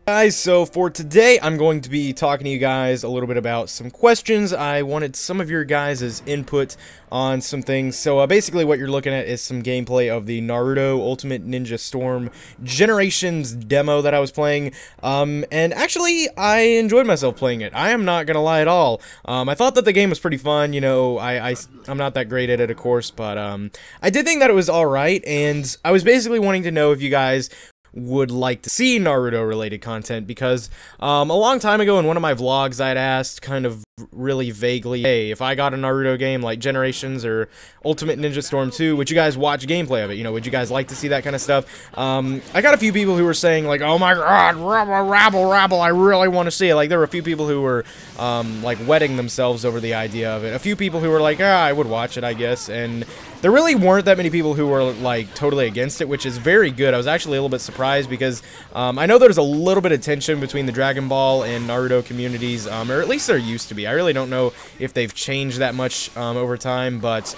Guys, so for today, I'm going to be talking to you guys a little bit about some questions. I wanted some of your guys' input on some things. So basically what you're looking at is some gameplay of the Naruto Ultimate Ninja Storm Generations demo that I was playing. And actually, I enjoyed myself playing it. I am not gonna lie at all. I thought that the game was pretty fun. You know, I'm not that great at it, of course, but I did think that it was alright, and I was basically wanting to know if you guys would like to see Naruto related content, because a long time ago in one of my vlogs I'd asked kind of really vaguely, hey, if I got a Naruto game like Generations or Ultimate Ninja Storm 2, would you guys watch gameplay of it? You know, would you guys like to see that kind of stuff? I got a few people who were saying like, oh my god, rabble, I really want to see it. Like, there were a few people who were like wetting themselves over the idea of it. A few people who were like, I would watch it, I guess, and there really weren't that many people who were like totally against it, which is very good. I was actually a little bit surprised because I know there's a little bit of tension between the Dragon Ball and Naruto communities, or at least there used to be. I really don't know if they've changed that much over time, but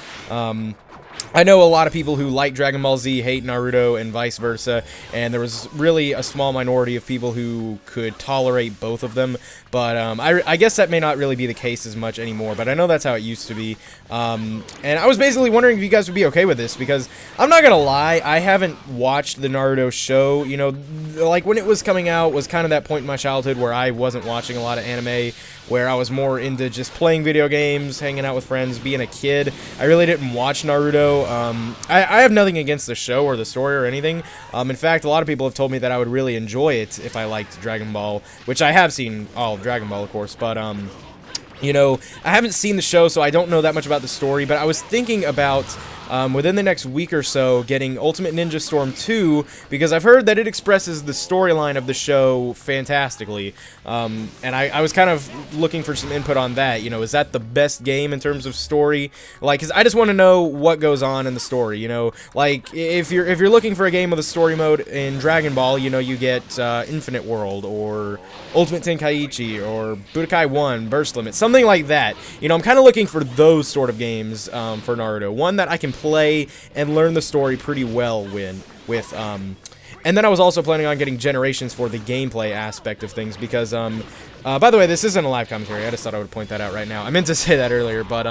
I know a lot of people who like Dragon Ball Z hate Naruto and vice versa, and there was really a small minority of people who could tolerate both of them, but I guess that may not really be the case as much anymore, but I know that's how it used to be. And I was basically wondering if you guys would be okay with this, because I'm not gonna lie, I haven't watched the Naruto show. You know, like when it was coming out was kind of that point in my childhood where I wasn't watching a lot of anime, where I was more into just playing video games, hanging out with friends, being a kid. I really didn't watch Naruto. I have nothing against the show or the story or anything. In fact, a lot of people have told me that I would really enjoy it if I liked Dragon Ball, which I have seen all of Dragon Ball, of course, but you know, I haven't seen the show, so I don't know that much about the story, but I was thinking about within the next week or so getting Ultimate Ninja Storm 2, because I've heard that it expresses the storyline of the show fantastically, and I was kind of looking for some input on that. You know, is that the best game in terms of story? Like, 'cause I just want to know what goes on in the story, you know? Like, if you're looking for a game with a story mode in Dragon Ball, you know, you get Infinite World, or Ultimate Tenkaichi, or Budokai 1, Burst Limit, something like that. You know, I'm kind of looking for those sort of games for Naruto. One that I can play and learn the story pretty well with. And then I was also planning on getting Generations for the gameplay aspect of things, because by the way, this isn't a live commentary. I just thought I would point that out right now. I meant to say that earlier, but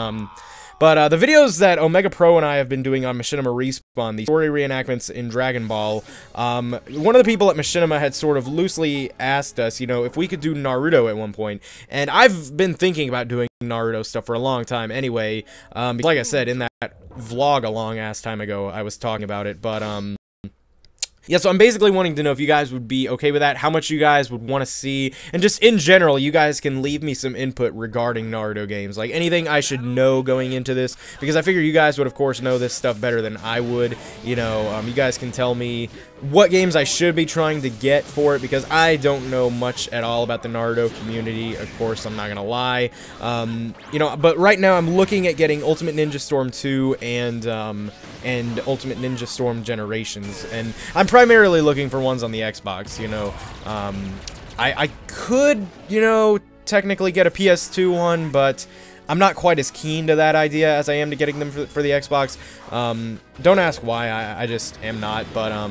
the videos that Omega Pro and I have been doing on Machinima Respawn, the story reenactments in Dragon Ball, one of the people at Machinima had sort of loosely asked us, you know, if we could do Naruto at one point, and I've been thinking about doing Naruto stuff for a long time anyway, like I said, in that vlog a long-ass time ago, I was talking about it, but, yeah, so I'm basically wanting to know if you guys would be okay with that, how much you guys would want to see, and just in general, you guys can leave me some input regarding Naruto games, like anything I should know going into this, because I figure you guys would, of course, know this stuff better than I would. You know, you guys can tell me what games I should be trying to get for it, because I don't know much at all about the Naruto community, of course, I'm not gonna lie. You know, but right now I'm looking at getting Ultimate Ninja Storm 2 and Ultimate Ninja Storm Generations, and I'm primarily looking for ones on the Xbox, you know. I could, you know, technically get a PS2 one, but I'm not quite as keen to that idea as I am to getting them for the Xbox. Don't ask why, I just am not, but,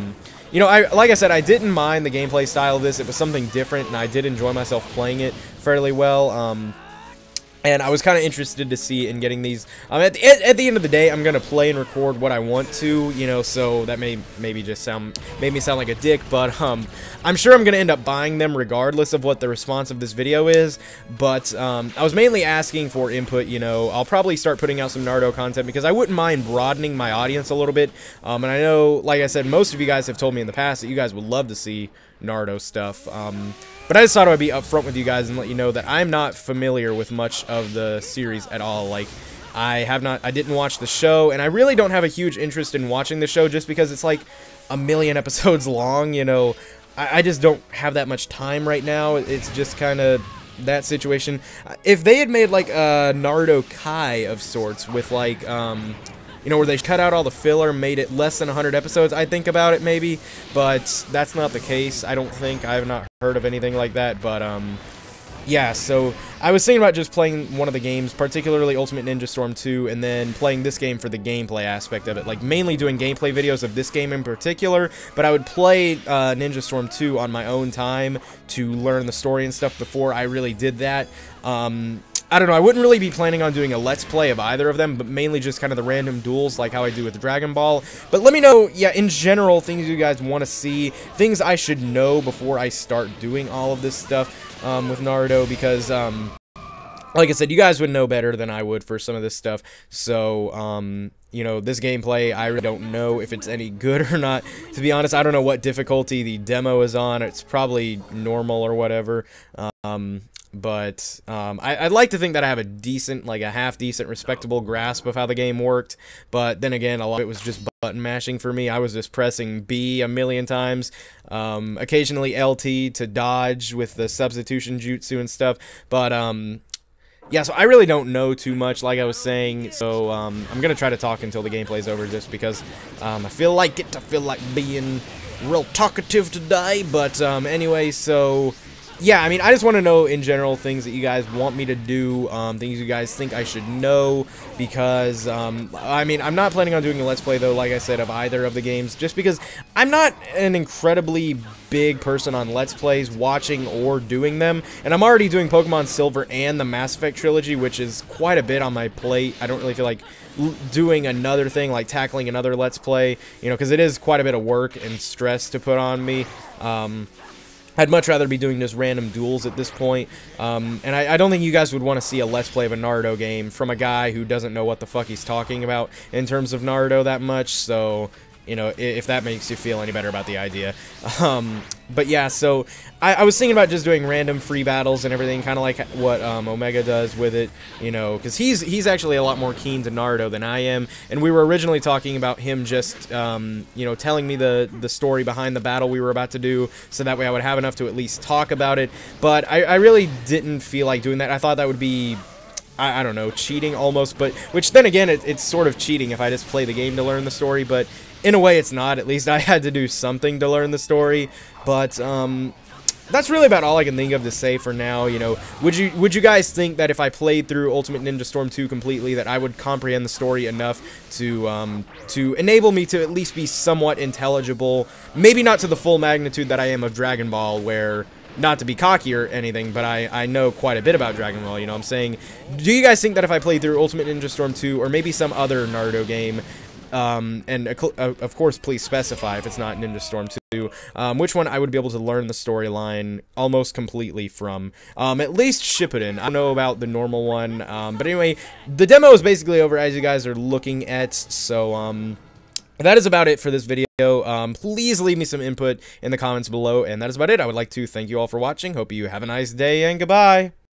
you know, like I said, I didn't mind the gameplay style of this. It was something different, and I did enjoy myself playing it fairly well. And I was kind of interested to see in getting these. At the end of the day, I'm gonna play and record what I want to, you know. So that made me sound like a dick, but I'm sure I'm gonna end up buying them regardless of what the response of this video is. But I was mainly asking for input. You know, I'll probably start putting out some Naruto content because I wouldn't mind broadening my audience a little bit. And I know, like I said, most of you guys have told me in the past that you guys would love to see Naruto stuff. But I just thought I would be upfront with you guys and let you know that I'm not familiar with much of the series at all. Like, I didn't watch the show, and I really don't have a huge interest in watching the show just because it's like a million episodes long, you know. I just don't have that much time right now. It's just kind of that situation. If they had made like a Naruto Kai of sorts with like, you know, where they cut out all the filler, made it less than 100 episodes, I'd think about it maybe, but that's not the case, I don't think. I have not heard of anything like that, but, Yeah, so I was thinking about just playing one of the games, particularly Ultimate Ninja Storm 2, and then playing this game for the gameplay aspect of it. Like, mainly doing gameplay videos of this game in particular, but I would play Ninja Storm 2 on my own time to learn the story and stuff before I really did that. I don't know, I wouldn't really be planning on doing a Let's Play of either of them, but mainly just kind of the random duels like how I do with Dragon Ball. But let me know, yeah, in general, things you guys want to see, things I should know before I start doing all of this stuff with Naruto, because, like I said, you guys would know better than I would for some of this stuff. So, you know, this gameplay, I really don't know if it's any good or not. To be honest, I don't know what difficulty the demo is on. It's probably normal or whatever. But I'd like to think that I have a decent, like a half-decent, respectable grasp of how the game worked. But then again, a lot of it was just button mashing for me. I was just pressing B a million times. Occasionally LT to dodge with the substitution jutsu and stuff. But, yeah, so I really don't know too much, like I was saying. So, I'm going to try to talk until the gameplay's over just because I feel like being real talkative today. But, anyway, so... yeah, I mean, I just want to know, in general, things that you guys want me to do, things you guys think I should know, because, I mean, I'm not planning on doing a Let's Play, though, like I said, of either of the games, just because I'm not an incredibly big person on Let's Plays, watching or doing them, and I'm already doing Pokemon Silver and the Mass Effect trilogy, which is quite a bit on my plate. I don't really feel like doing another thing, like tackling another Let's Play, you know, because it is quite a bit of work and stress to put on me. I'd much rather be doing just random duels at this point, and I don't think you guys would want to see a Let's Play of a Naruto game from a guy who doesn't know what the fuck he's talking about in terms of Naruto that much, so, you know, if that makes you feel any better about the idea. But yeah, so I was thinking about just doing random free battles and everything, kind of like what Omega does with it, you know, because he's actually a lot more keen to Naruto than I am, and we were originally talking about him just, you know, telling me the story behind the battle we were about to do, so that way I would have enough to at least talk about it, but I really didn't feel like doing that. I thought that would be... I don't know, cheating almost, but, which then again, it's sort of cheating if I just play the game to learn the story, but in a way it's not. At least I had to do something to learn the story, but, that's really about all I can think of to say for now, you know. Would you guys think that if I played through Ultimate Ninja Storm 2 completely, that I would comprehend the story enough to enable me to at least be somewhat intelligible? Maybe not to the full magnitude that I am of Dragon Ball, where... not to be cocky or anything, but I know quite a bit about Dragon Ball, you know what I'm saying? Do you guys think that if I played through Ultimate Ninja Storm 2, or maybe some other Naruto game, and of course please specify if it's not Ninja Storm 2, which one I would be able to learn the storyline almost completely from, at least Shippuden. I don't know about the normal one, but anyway, the demo is basically over as you guys are looking at, so, that is about it for this video. Please leave me some input in the comments below, and that is about it. I would like to thank you all for watching. Hope you have a nice day, and goodbye!